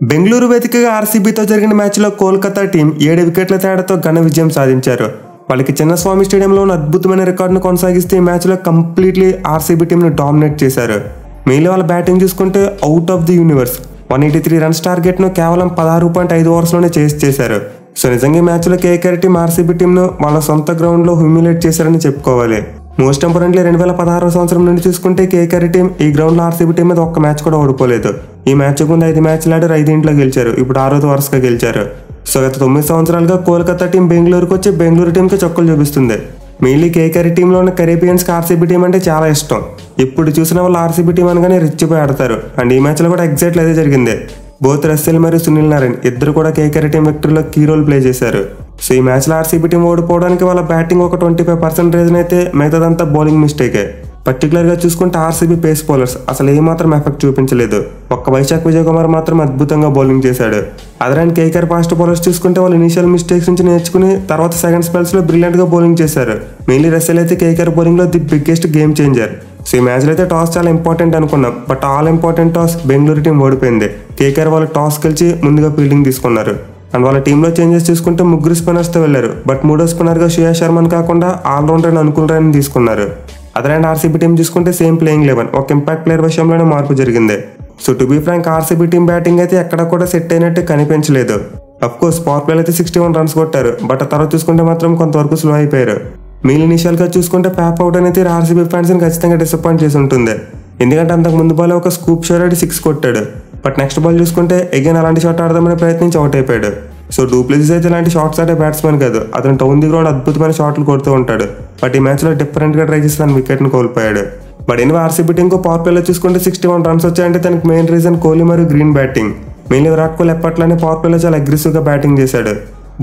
బెంగళూరు వేదికగా ఆర్సీబీతో జరిగిన మ్యాచ్లో కోల్కతా టీం 7 వికెట్ల తేడాతో ఘన విజయం సాధించారు. వాళ్ళకి చిన్నస్వామి స్టేడియంలో ఉన్న అద్భుతమైన రికార్డును కొనసాగిస్తే ఈ మ్యాచ్లో కంప్లీట్లీ ఆర్సీబీ టీంను డామినేట్ చేశారు. మెయిన్లీ వాళ్ళ బ్యాటింగ్ చూసుకుంటే out of the universe 183 runs టార్గెట్ను కేవలం 16.5 ఓవర్స్లోనే చేశారు. సో నిజంగా ఈ మ్యాచ్లో కేకేఆర్ టీం ఆర్సీబీ టీంను వాళ్ళ సొంత గ్రౌండ్లో హ్యూమిలేట్ చేశారని చెప్పుకోవాలి. మోస్ట్ ఇంపార్టెంట్లీ 2016 సంవత్సరం నుండి చూసుకుంటే కేకేఆర్ టీం ఈ గ్రౌండ్లో ఆర్సీబీ టీం మీద ఒక్క మ్యాచ్ కూడా ఓడిపోలేదు. ఈ మ్యాచ్ ముందు 5 మ్యాచ్లు ఆడారు, 5 గెలిచారు. ఇప్పుడు 6వ వరుసగా గెలిచారు. సో గత 9 సంవత్సరాలుగా కోల్కతా టీం బెంగళూరుకు వచ్చి బెంగళూరు టీంకి చొక్కలు చూపిస్తుంది. మెయిన్లీ కేకేఆర్ టీంలో ఉన్న కరేబియన్స్కి ఆర్సీబీ టీం అంటే చాలా ఇష్టం. ఇప్పుడు చూసిన వాళ్ళు ఆర్సీబీ టీం అనగానే రెచ్చిపోయి ఆడతారు. అండ్ ఈ మ్యాచ్లో కూడా ఎగ్జాక్ట్లీ అదే జరిగింది. బోత్ రస్సెల్ మరియు సునీల్ నారాయణ్ ఇద్దరు కూడా కేకేఆర్ టీం విక్టరీలో కీ రోల్ ప్లే చేశారు. సో ఈ మ్యాచ్లో ఆర్సీబీ టీం ఓడిపోవడానికి వాళ్ళ బ్యాటింగ్ ఒక 25% అయితే మిగతాదంతా బౌలింగ్ మిస్టేకే. పర్టికులర్గా చూసుకుంటే ఆర్సీబీ పేస్ బౌలర్స్ అసలు ఏమాత్రం ఎఫెక్ట్ చూపించలేదు. ఒక్క వైశాఖ్ విజయ్ కుమార్ మాత్రం అద్భుతంగా బౌలింగ్ చేశాడు. అదర్ కేకేఆర్ ఫాస్ట్ బౌలర్స్ చూసుకుంటే వాళ్ళు ఇనిషియల్ మిస్టేక్స్ నుంచి నేర్చుకుని తర్వాత సెకండ్ స్పెల్స్లో బ్రిలియంట్గా బౌలింగ్ చేశారు. మెయిన్లీ రస్సెల్ అయితే కేకేఆర్ బౌలింగ్లో the biggest game changer. So ఈ మ్యాచ్లో అయితే టాస్ చాలా ఇంపార్టెంట్ అనుకున్నాం, but all important toss Bengaluru team ఓడిపోయింది. కేకేఆర్ వాళ్ళు టాస్ గెలిచి ముందుగా ఫీల్డింగ్ తీసుకున్నారు. అండ్ వాళ్ళ టీంలో చేంజెస్ చూసుకుంటే 3 స్పిన్నర్స్తో వెళ్లారు. బట్ 3వ స్పిన్నర్గా శ్రేయస్ శర్మని కాకుండా ఆల్రౌండర్ అనుకుల్ రాయని తీసుకున్నారు. అదర్ అండ్ ఆర్సీబీ టీం చూసుకుంటే సేమ్ ప్లేయింగ్ 11, ఒక ఇంపాక్ట్ ప్లేయర్ విషయంలోనే మార్పు జరిగింది. So to be frank RCB team batting అయితే ఎక్కడ కూడా సెట్ అయినట్టు కనిపించలేదు. అఫ్కోర్స్ పవర్ ప్లేలో అయితే 61 రన్స్ కొట్టారు, బట్ ఆ తర్వాత చూసుకుంటే మాత్రం కొంతవరకు స్లో అయిపోయారు. మెయిన్ ఇనిషియల్గా చూసుకుంటే ప్యాప్ అవుట్ అనేది ఆర్సీబీ ఫ్యాన్స్ని ఖచ్చితంగా డిసప్పాయింట్ చేసి ఉంటుంది. ఎందుకంటే అంతకు ముందు బాల్ ఒక స్కూప్ షాట్ 6 కొట్టాడు. బట్ నెక్స్ట్ బాల్ చూసుకుంటే అగైన్ అలాంటి షాట్ ఆడదామని ప్రయత్నించి అవుట్ అయిపోయాడు. సో డూప్లెసిస్ అయితే ఇలాంటి షాట్స్ ఆడే బ్యాట్స్మెన్ కాదు. అతను టౌన్ ది గ్రౌండ్ అద్భుతమైన షాట్లు కొడుతూ ఉంటాడు. బట్ ఈ మ్యాచ్లో డిఫరెంట్గా ట్రై చేసి తన వికెట్ను కోల్పోయాడు. బట్ ఎనివే ఆర్సీబీ టీంకు పవర్ ప్లేలో చూసుకుంటే 61 రన్స్ వచ్చాయంటే దానికి మెయిన్ రీజన్ కోహ్లీ మరియు Green batting. Mainly Virat Kohli ఎప్పట్లోనే పవర్ ప్లేలో చాలా అగ్రెసివ్గా బ్యాటింగ్ చేశాడు.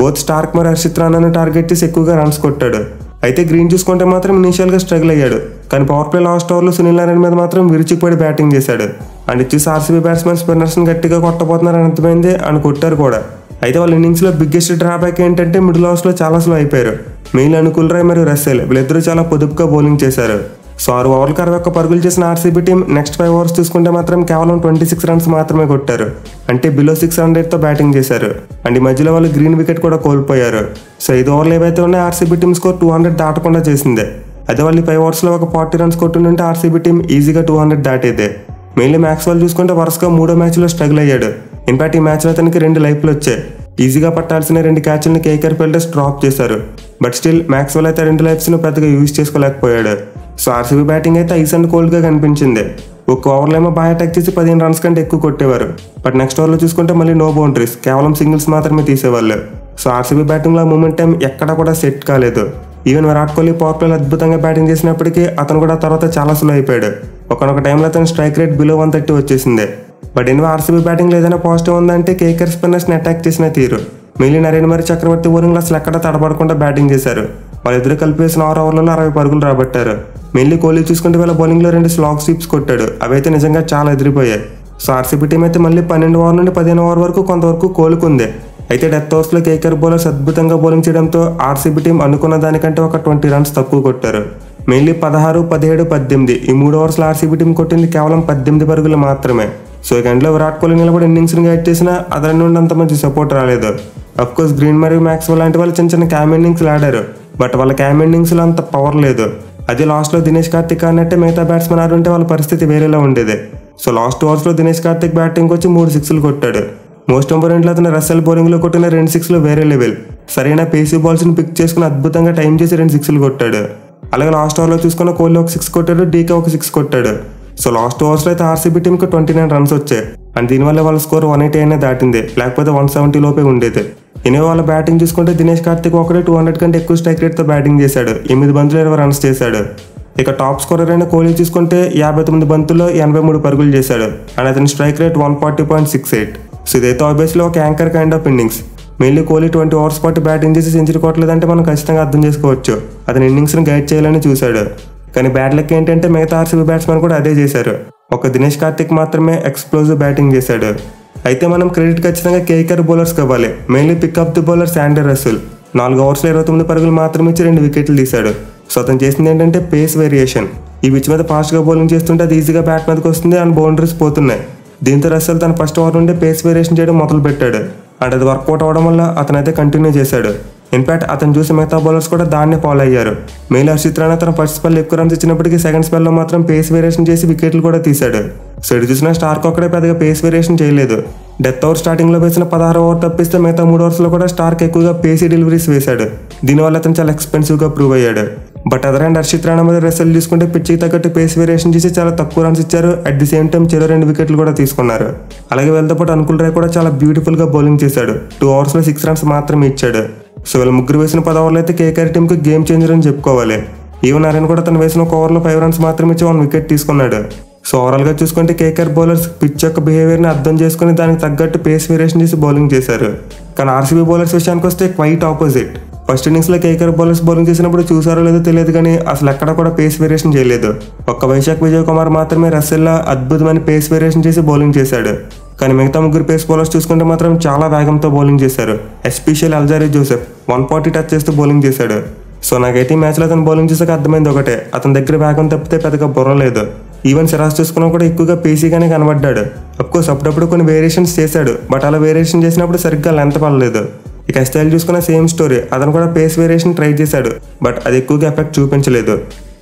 బోత్ స్టార్క్ మరియు హర్షిత్ రానాను టార్గెట్ చేసి ఎక్కువగా రన్స్ కొట్టాడు. అయితే గ్రీన్ చూసుకుంటే మాత్రం ఇనిషియల్గా స్ట్రగుల్ అయ్యాడు. కానీ పవర్ ప్లే లాస్ట్ ఓవర్లో సునీల్ నారాయణ మీద మాత్రం విరిచిపోయి బ్యాటింగ్ చేశాడు. అండ్ ఇచ్చేసి ఆర్సీబీ బ్యాట్స్మెన్ స్పిన్నర్స్ని గట్టిగా కొట్టబోతున్నారని అర్థమైంది అని కొట్టారు కూడా. అయితే వాళ్ళ ఇన్నింగ్స్లో బిగ్గెస్ట్ డ్రాబ్యాక్ ఏంటంటే మిడిల్ ఓవర్స్లో చాలా స్లో అయిపోయారు. మెయిన్ అనుకుల్ రాయ్ మరియు రస్సెల్ వీళ్ళిద్దరూ చాలా పొదుపుగా బౌలింగ్ చేశారు. సో 6 ఓవర్లకు 61 పరుగులు చేసిన ఆర్సీబీ టీం నెక్స్ట్ 5 ఓవర్స్ చూసుకుంటే మాత్రం కేవలం 26 రన్స్ మాత్రమే కొట్టారు. అంటే బిలో 600తో బ్యాటింగ్ చేశారు. అండ్ ఈ మధ్యలో వాళ్ళు గ్రీన్ వికెట్ కూడా కోల్పోయారు. సో 5 ఓవర్లు ఏవైతే ఉన్నాయో ఆర్సీబీ టీం స్కోర్ 200 దాటకుండా చేసిందే. అదే వాళ్ళు 5 ఓవర్స్లో ఒక 40 రన్స్ కొట్టుంటే ఆర్సీబీ టీం ఈజీగా 200 దాటేదే. మెయిన్లీ మ్యాక్స్వెల్ చూసుకుంటే వరుసగా 3వ మ్యాచ్లో స్ట్రగుల్ అయ్యాడు. ఇన్ఫాక్ట్ ఈ మ్యాచ్లో అతనికి 2 లైఫ్లు వచ్చాయి. ఈజీగా పట్టాల్సిన 2 క్యాచ్లను కేకేఆర్ ఫీల్డర్స్ డ్రాప్ చేశారు. బట్ స్టిల్ మ్యాక్స్వెల్ అయితే 2 లైఫ్స్ను పెద్దగా యూజ్ చేసుకోలేకపోయాడు. సో ఆర్సీబీ బ్యాటింగ్ అయితే ఐస్ అండ్ కోల్డ్గా కనిపించింది. ఒక ఓవర్లో ఏమో బాగా అటాక్ చేసి 15 రన్స్ కంటే ఎక్కువ కొట్టేవారు. బట్ నెక్స్ట్ ఓవర్లో చూసుకుంటే మళ్ళీ నో బౌండరీస్, కేవలం సింగిల్స్ మాత్రమే తీసేవాళ్ళు. సో ఆర్సీబీ బ్యాటింగ్లో మూమెంట్ టైం ఎక్కడ కూడా సెట్ కాలేదు. ఈవెన్ విరాట్ కోహ్లీ పవర్ ప్లేలో అద్భుతంగా బ్యాటింగ్ చేసినప్పటికీ అతను కూడా తర్వాత చాలా స్లో అయిపోయాడు. ఒకనొక టైంలో అతను స్ట్రైక్ రేట్ బిలో 130 వచ్చేసింది. బట్ ఎనివే ఆర్సీబీ బ్యాటింగ్లో ఏదైనా పాజిటివ్ ఉందంటే కేకేఆర్ స్పిన్నర్స్ని అటాక్ చేసిన తీరు. మెయిన్లీ నరేన్ మరియు చక్రవర్తి బౌలింగ్లో అసలు ఎక్కడ తడబడకుండా బ్యాటింగ్ చేశారు. వాళ్ళిద్దరు కలిపి వేసిన 6 ఓవర్లలో 60 పరుగులు రాబట్టారు. మెయిన్లీ కోహ్లీ చూసుకుంటే వీళ్ళ బౌలింగ్లో 2 స్లాగ్ స్వీప్స్ కొట్టాడు. అవైతే నిజంగా చాలా ఎదిరిపోయాయి. సో ఆర్సీబీ టీం అయితే మళ్ళీ 12 ఓవర్ నుండి 15 ఓవర్ వరకు కొంతవరకు కోలుకుంది. అయితే డెత్ ఓవర్స్లో కేకేఆర్ బౌలర్స్ అద్భుతంగా బౌలింగ్ చేయడంతో ఆర్సీబీ టీం అనుకున్న దానికంటే ఒక 20 రన్స్ తక్కువ కొట్టారు. మెయిన్లీ 16, 17, 18 ఈ 3 ఓవర్స్లో ఆర్సీబీ టీం కొట్టింది కేవలం 18 పరుగులు మాత్రమే. సో ఈ గంటలో విరాట్ కోహ్లీ నిలబడి ఇన్నింగ్స్ని గైడ్ చేసినా అతని నుండి అంత మంచి సపోర్ట్ రాలేదు. అఫ్కోర్స్ గ్రీన్ మరియు మ్యాక్స్వెల్ లాంటి వాళ్ళు చిన్న క్యామ్ ఇన్నింగ్స్లు ఆడారు. బట్ వాళ్ళ క్యామ్ ఇన్నింగ్స్లో అంత పవర్ లేదు. అది లాస్ట్లో దినేష్ కార్తిక్ అన్నట్టే మిగతా బ్యాట్స్మెన్ ఆడుంటే వాళ్ళ పరిస్థితి వేరేలా ఉండేది. సో లాస్ట్ ఓవర్స్లో దినేష్ కార్తిక్ బ్యాటింగ్ వచ్చి 3 సిక్స్లు కొట్టాడు. మోస్ట్ ఇంపార్టెంట్లో అతను రస్సెల్ బౌలింగ్లో కొట్టిన 2 సిక్స్లు వేరే లెవెల్. సరైన పేసీ బాల్స్ని పిక్ చేసుకుని అద్భుతంగా టైం చేసి 2 సిక్స్లు కొట్టాడు. అలాగే లాస్ట్ ఓవర్లో చూసుకున్న కోహ్లీ ఒక 6 కొట్టాడు, డీకే ఒక 6 కొట్టాడు. సో లాస్ట్ ఓవర్స్లో అయితే ఆర్సీబీ టీంకి 29 రన్స్ వచ్చాయి. అండ్ దీనివల్ల వాళ్ళ స్కోర్ 180 అయినా దాటింది, లేకపోతే 170 లోపే ఉండేది. ఎనివే వాళ్ళ బ్యాటింగ్ చూసుకుంటే దినేష్ కార్తిక్ ఒకటే 200 కంటే ఎక్కువ స్ట్రైక్ రేట్తో బ్యాటింగ్ చేశాడు. 8 బంతులు 20 రన్స్ చేశాడు. ఇక టాప్ స్కోరర్ అయిన కోహ్లీ చూసుకుంటే 59 బంతుల్లో 83 పరుగులు చేశాడు. అండ్ అతని స్ట్రైక్ రేట్ 140.68. సో ఇదైతే ఆబ్వియస్లీ ఒక anchor kind of innings. Mainly Kohli 20 overs పాటు బ్యాటింగ్ చేసి సెంచరీ కొట్టలేదంటే మనం ఖచ్చితంగా అర్థం చేసుకోవచ్చు అతని ఇన్నింగ్స్ని గైడ్ చేయాలని చూశాడు. కానీ బ్యాడ్ లక్ ఏంటంటే మిగతా ఆర్సీబీ బ్యాట్స్మెన్ కూడా అదే చేశారు. ఒక దినేష్ కార్తిక్ మాత్రమే ఎక్స్ప్లోజివ్ బ్యాటింగ్ చేశాడు. అయితే మనం క్రెడిట్ ఖచ్చితంగా కేకేఆర్ బౌలర్స్కి ఇవ్వాలి. Mainly pickup the bowler Sandy Russell 4 ఓవర్స్లో 29 పరుగులు మాత్రమే ఇచ్చి 2 వికెట్లు తీశాడు. సో అతను చేసింది ఏంటంటే పేస్ వేరియేషన్. ఈ పిచ్ మీద ఫాస్ట్గా బౌలింగ్ చేస్తుంటే అది ఈజీగా బ్యాట్ మీదకి వస్తుంది అండ్ బౌండరీస్ పోతున్నాయి. దీంతో రస్సెల్ తన ఫస్ట్ ఓవర్ నుండి పేస్ వేరియేషన్ చేయడం మొదలు పెట్టాడు. అండ్ అది వర్కౌట్ అవడం వల్ల అతనైతే కంటిన్యూ చేశాడు. ఇన్ఫాక్ట్ అతను చూసి మిగతా బౌలర్స్ కూడా దాన్నే ఫాలో అయ్యారు. మెయిల్ హర్షిత్ రాణా తన ఫస్ట్ స్పెల్ ఎక్కువ రన్స్ ఇచ్చినప్పటికీ సెకండ్ స్పెల్లో మాత్రం పేస్ వేరియేషన్ చేసి వికెట్లు కూడా తీశాడు. సో ఇటు చూసిన స్టార్క్ ఒక్కడే పెద్దగా పేస్ వేరియేషన్ చేయలేదు. డెత్ ఓవర్ స్టార్టింగ్లో వేసిన 16 ఓవర్ తప్పిస్తే మిగతా 3 ఓవర్స్లో కూడా స్టార్క్ ఎక్కువగా పేసీ డెలివరీస్ వేశాడు. దీనివల్ల అతను చాలా ఎక్స్పెన్సివ్గా ప్రూవ్ అయ్యాడు. But other hand Harshit Rana మీద రస్సెల్ చూసుకుంటే పిచ్చికి తగ్గట్టు పేస్ వేరియేషన్ చేసి చాలా తక్కువ రన్స్ ఇచ్చారు. అట్ ది సేమ్ టైం చెరో 2 వికెట్లు కూడా తీసుకున్నారు. అలాగే వీళ్ళతో పాటు అంకుల్ రాయ్ కూడా చాలా బ్యూటిఫుల్గా బౌలింగ్ చేశాడు. 2 ఓవర్స్లో 6 రన్స్ మాత్రమే ఇచ్చాడు. సో వీళ్ళ ముగ్గురు వేసిన 10 ఓవర్లు అయితే కేకేఆర్ టీంకి గేమ్ చేంజర్ అని చెప్పుకోవాలి. ఈవెన్ నరేన్ కూడా తను వేసిన 1 ఓవర్లో 5 రన్స్ మాత్రమే ఇచ్చి 1 వికెట్ తీసుకున్నాడు. సో ఓవరాల్గా చూసుకుంటే కేకేఆర్ బౌలర్స్ పిచ్ యొక్క బిహేవియర్ని అర్థం చేసుకుని దానికి తగ్గట్టు పేస్ వేరియేషన్ చేసి బౌలింగ్ చేశారు. కానీ ఆర్సీబీ బౌలర్స్ విషయానికి వస్తే క్వైట్ ఆపోజిట్. ఫస్ట్ ఇన్నింగ్స్లో కేకేఆర్ బౌలర్స్ బౌలింగ్ చేసినప్పుడు చూసారో లేదో తెలియదు కానీ అసలు ఎక్కడ కూడా పేస్ వేరియేషన్ చేయలేదు. ఒక్క వైశాఖ్ విజయ్ కుమార్ మాత్రమే రస్సెల్లా అద్భుతమైన పేస్ వేరియేషన్ చేసి బౌలింగ్ చేశాడు. కానీ మిగతా ముగ్గురు పేస్ బౌలర్స్ చూసుకుంటే మాత్రం చాలా వేగంతో బౌలింగ్ చేశారు. ఎస్పెషల్ అల్జారీ జోసెఫ్ 140 టచ్ చేస్తూ బౌలింగ్ చేశాడు. సో నాకైతే ఈ మ్యాచ్లో అతను బౌలింగ్ చేసాక అర్థమైంది ఒకటే, అతని దగ్గర వేగం తప్పితే పెద్దగా బుర్ర లేదు. ఈవెన్ సిరాజ్ చూసుకున్నా కూడా ఎక్కువగా పేసీగానే కనబడ్డాడు. అఫ్కోర్స్ అప్పుడప్పుడు కొన్ని వేరియేషన్స్ చేశాడు, బట్ అలా వేరియేషన్ చేసినప్పుడు సరిగ్గా లెంత్ పడలేదు. ఇక ఎస్టైల్ చూసుకున్న సేమ్ స్టోరీ, అతను కూడా పేస్ వేరియేషన్ ట్రై చేశాడు, బట్ అది ఎక్కువగా ఎఫెక్ట్ చూపించలేదు.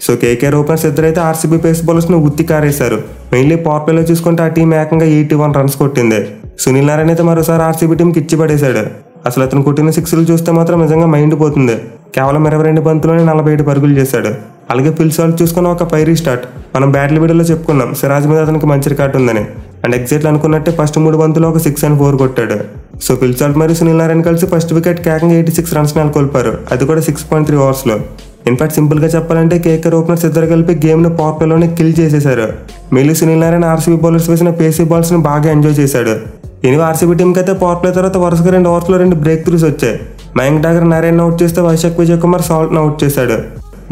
సో కేకేఆర్ ఓపెనర్స్ ఇద్దరైతే ఆర్సీబీ పేస్ బౌలర్స్ను ఉత్తి కారేశారు. మెయిన్లీ పవర్ ప్లేలో చూసుకుంటే ఆ టీం ఏకంగా 81 రన్స్ కొట్టింది. సునీల్ నారాయణ అయితే మరోసారి ఆర్సీబీ టీంకి ఇచ్చి పడేశాడు. అసలు అతను కొట్టిన 6లు చూస్తే మాత్రం నిజంగా మైండ్ పోతుంది. కేవలం 22 బంతుల్లోనే 47 పరుగులు చేశాడు. అలాగే ఫిల్ సాల్ట్ చూసుకున్న ఒక ఫైరీ స్టార్ట్. మనం బ్యాట్ల వీడియోలో చెప్పుకున్నాం సిరాజ్ మీద అతనికి మంచి రికార్డు ఉందని. అండ్ ఎగ్జాక్ట్లీ అనుకున్నట్టే ఫస్ట్ 3 బంతుల్లో ఒక 6 and 4 కొట్టాడు. సో ఫిల్ సాల్ట్ మరియు సునీల్ నారాయణ కలిసి ఫస్ట్ వికెట్ ఏకంగా 86 రన్స్ నెలకొల్పారు. అది కూడా 6.3 ఓవర్స్లో. ఇన్ఫాక్ట్ సింపుల్గా చెప్పాలంటే కేకేఆర్ ఓపెనర్స్ ఇద్దరు కలిపి గేమ్ను పవర్ ప్లేలోనే కిల్ చేసేశారు. Mainly Sunil Narayana RCB bowlers వేసిన పేసీ బాల్స్ని బాగా ఎంజాయ్ చేశాడు. ఎనివే ఆర్సీబీ టీంకి అయితే పవర్ ప్లే తర్వాత వరుసగా 2 ఓవర్స్లో 2 బ్రేక్ త్రూస్ వచ్చాయి. మయాంక్ డాగర్ నారాయణ అవుట్ చేస్తే వైశాఖ్ విజయ్ కుమార్ సాల్ట్ను అవుట్ చేశాడు.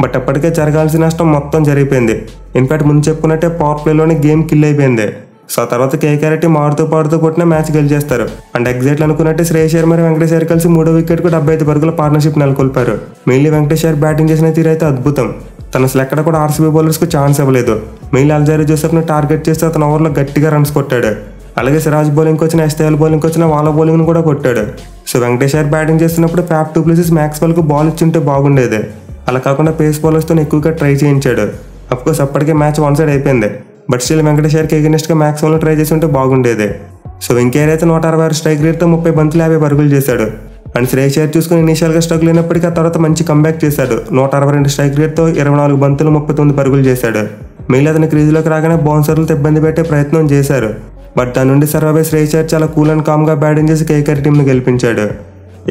బట్ అప్పటికే జరగాల్సిన నష్టం మొత్తం జరిగిపోయింది. ఇన్ఫాక్ట్ ముందు చెప్పుకున్నట్టే పవర్ ప్లేలోనే గేమ్ కిల్ అయిపోయింది. సో తర్వాత కేకేఆర్ టీం ఆడుతూ పాడుతూ కొట్టిన మ్యాచ్ గెలిచేస్తారు. అండ్ ఎగ్జాక్ట్లీ అనుకున్నట్టే శ్రేయస్ అయ్యర్ మరియు వెంకటేష్ అయ్యర్ కలిసి 3వ వికెట్కు 75 పరుగుల పార్ట్నర్షిప్ నెలకొల్పారు. మెయిన్లీ వెంకటేష్ అయ్యర్ బ్యాటింగ్ చేసిన తీరు అయితే అద్భుతం. తను అసలు ఎక్కడ కూడా ఆర్సీబీ బౌలర్స్కు ఛాన్స్ ఇవ్వలేదు. మెయిన్లీ అల్జారీ జోసెఫ్ను టార్గెట్ చేస్తే అతను ఓవర్లో గట్టిగా రన్స్ కొట్టాడు. అలాగే సిరాజ్ బౌలింగ్కి వచ్చిన ఎస్టైల్ బౌలింగ్కి వచ్చిన వాళ్ళ బౌలింగ్ను కూడా కొట్టాడు. సో వెంకటేష్ అయ్యర్ బ్యాటింగ్ చేస్తున్నప్పుడు ఫ్యాఫ్ డు ప్లెసిస్ మ్యాక్స్వెల్కు బాల్ ఇచ్చుంటే బాగుండేది. అలా కాకుండా పేస్ బౌలర్స్తో ఎక్కువగా ట్రై చేయించాడు. అఫ్కోర్స్ అప్పటికే మ్యాచ్ 1 సైడ్ అయిపోయింది. బట్ స్టిల్ వెంకటేష్ అయ్యర్కి ఎగెనిస్ట్గా మ్యాక్స్వెల్ను ట్రై చేసి ఉంటే బాగుండేది. సో వెంకయ్య అయితే 166 స్ట్రైక్ రేట్తో 30 బంతులు 50 పరుగులు చేశాడు. అండ్ శ్రేయస్ అయ్యర్ చూసుకుని ఇనీషియల్గా స్ట్రగుల్ అయినప్పటికీ ఆ తర్వాత మంచి కంబ్యాక్ చేశాడు. 162 స్ట్రైక్ రేట్తో 24 బంతులు 39 పరుగులు చేశాడు. మెయిల్ అతని క్రీజులోకి రాగానే బౌన్సర్లతో ఇబ్బంది పెట్టే ప్రయత్నం చేశారు. బట్ దాని నుండి సర్వే శ్రేయస్ అయ్యర్ చాలా కూల్ అండ్ కామ్గా బ్యాటింగ్ చేసి కేకేఆర్ టీంను గెలిపించాడు.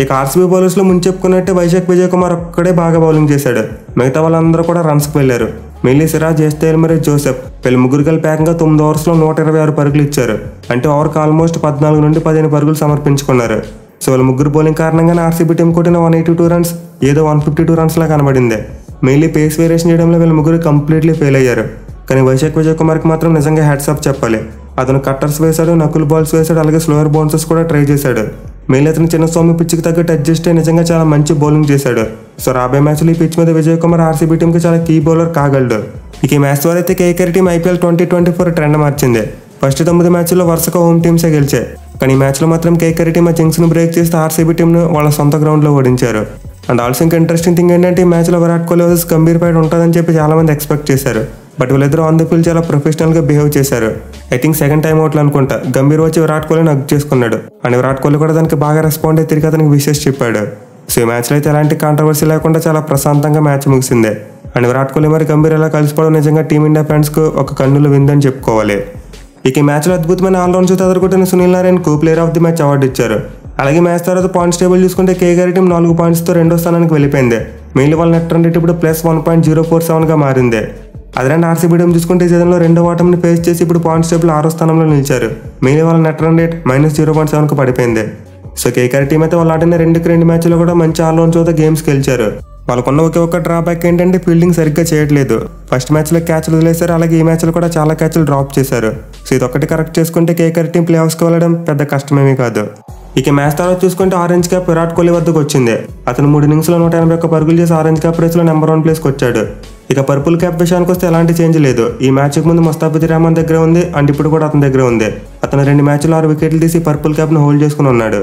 ఇక ఆర్సీబీ బౌలర్స్లో ముందు చెప్పుకున్నట్టే వైశాఖ్ విజయ్ కుమార్ ఒక్కడే బాగా బౌలింగ్ చేశాడు. మిగతా వాళ్ళందరూ కూడా రన్స్కి వెళ్ళారు. మెయిన్లీ సిరాజ్, ఎస్టైల్ మరియు జోసెఫ్ వీళ్ళు ముగ్గురు కలిపి ఏకంగా 9 ఓవర్స్లో 126 పరుగులు ఇచ్చారు. అంటే ఓవర్కి ఆల్మోస్ట్ 14 నుండి 15 పరుగులు సమర్పించుకున్నారు. సో వాళ్ళ ముగ్గురు బౌలింగ్ కారణంగానే ఆర్సీబీ టీం కొట్టిన 182 రన్స్ ఏదో 152 రన్స్లా కనబడింది. మెయిన్లీ పేస్ వేరియేషన్ చేయడంలో వీళ్ళ ముగ్గురు కంప్లీట్లీ ఫెయిల్ అయ్యారు. కానీ వైశాఖ్ విజయ్ కుమార్కి మాత్రం నిజంగా హ్యాట్స్ ఆఫ్ చెప్పాలి. అతను కట్టర్స్ వేశాడు, నకుల్ బాల్స్ వేశాడు, అలాగే స్లోయర్ బౌన్సర్స్ కూడా ట్రై చేశాడు. మెయిన్లీ అతను చిన్న స్వామి పిచ్కి తగ్గట్టు అడ్జస్ట్ అయ్యి నిజంగా చాలా మంచి బౌలింగ్ చేశాడు. సో రాబోయే మ్యాచ్లో ఈ పిచ్ మీద విజయ్ కుమార్ ఆర్సీబీ టీంకి చాలా కీ బౌలర్ కాగలడు. ఇక ఈ మ్యాచ్ ద్వారా అయితే కేకేఆర్ టీం ఐపీఎల్ 2024 ట్రెండ్ మార్చింది. ఫస్ట్ 9 మ్యాచ్ల్లో వరుసగా హోమ్ టీమ్సే గెలిచాయి. కానీ ఈ మ్యాచ్లో మాత్రం కేకేఆర్ టీం ఆ జింక్స్ను బ్రేక్ చేస్తే ఆర్సీబీ టీంను వాళ్ళ సొంత గ్రౌండ్లో ఓడించారు. అండ్ ఆల్సో ఇంకా ఇంట్రెస్టింగ్ థింగ్ ఏంటంటే ఈ మ్యాచ్లో విరాట్ కోహ్లీ వర్సెస్ గంభీర్ ఫైట్ ఉంటుందని చెప్పి చాలామంది ఎక్స్పెక్ట్ చేశారు. బట్ వీళ్ళిద్దరూ ఆన్ ది ఫీల్డ్ చాలా ప్రొఫెషనల్గా బిహేవ్ చేశారు. ఐ థింక్ సెకండ్ టైం అవుట్లు అనుకుంటా గంభీర్ వచ్చి విరాట్ కోహ్లీని హగ్ చేసుకున్నాడు. అండ్ విరాట్ కోహ్లీ కూడా దానికి బాగా రెస్పాండ్ అయ్యి తిరిగి అతనికి విషెస్ చెప్పాడు. సో ఈ మ్యాచ్లో అయితే ఎలాంటి కాంట్రవర్సీ లేకుండా చాలా ప్రశాంతంగా మ్యాచ్ ముగిసింది. అండ్ విరాట్ కోహ్లీ మరి గంభీర్ ఎలా కలిసిపోవడం నిజంగా టీమిండియా ఫ్యాన్స్కు ఒక కన్నులు విందని చెప్పుకోవాలి. ఇక ఈ మ్యాచ్లో అద్భుతమైన ఆల్రౌండ్స్ ఎదుర్కొంటున్న సునీల్ నారాయణకు player of the match award ఇచ్చారు. అలాగే మ్యాచ్ తర్వాత పాయింట్స్ టేబుల్ చూసుకుంటే కేకేఆర్ టీం 4 పాయింట్స్తో 2వ స్థానానికి వెళ్ళిపోయింది. మెయిన్లీ వాళ్ళ నెట్ రన్ రేట్ ఇప్పుడు +1.047గా మారింది. అదే ఆర్సీబీ టీం చూసుకుంటే ఈ సీజన్లో 2వ ఓటమిని ఫేస్ చేసి ఇప్పుడు పాయింట్స్ టేబుల్ 6వ స్థానంలో నిలిచారు. మెయిన్లీ వాళ్ళ నెట్ రన్ రేట్ -0.7కు పడిపోయింది. సో కేకేఆర్ టీం అయితే వాళ్ళు ఆడిన 2 మ్యాచ్లో కూడా మంచి ఆల్రౌండ్స్తో గేమ్స్ గెలిచారు. వాళ్ళకున్న ఒకే డ్రాబ్యాక్ ఏంటంటే ఫీల్డింగ్ సరిగ్గా చేయట్లేదు. ఫస్ట్ మ్యాచ్లో క్యాచ్లు వదిలేశారు, అలాగే ఈ మ్యాచ్లో కూడా చాలా క్యాచ్లు డ్రాప్ చేశారు. సో ఇది ఒక్కటి కరెక్ట్ చేసుకుంటే కేకేఆర్ టీం ప్లే ఆఫ్స్కి వెళ్ళడం పెద్ద కష్టమేమీ కాదు. ఇక మ్యాచ్ తర్వాత చూసుకుంటే ఆరెంజ్ క్యాప్ విరాట్ కోహ్లీ వద్దకు వచ్చింది. అతను 3 ఇన్నింగ్స్లో 181 పరుగులు చేసి ఆరెంజ్ క్యాప్ రేస్లో నెంబర్ 1 ప్లేస్కి వచ్చాడు. ఇక పర్పుల్ క్యాప్ విషయానికి వస్తే ఎలాంటి చేంజ్ లేదు. ఈ మ్యాచ్ కు ముందు ముస్తాఫిజుర్ రహమాన్ దగ్గర ఉంది అండ్ ఇప్పుడు కూడా అతని దగ్గర ఉంది. అతను 2 మ్యాచ్లు 6 వికెట్లు తీసి పర్పుల్ క్యాప్ ను హోల్డ్ చేసుకుని ఉన్నాడు.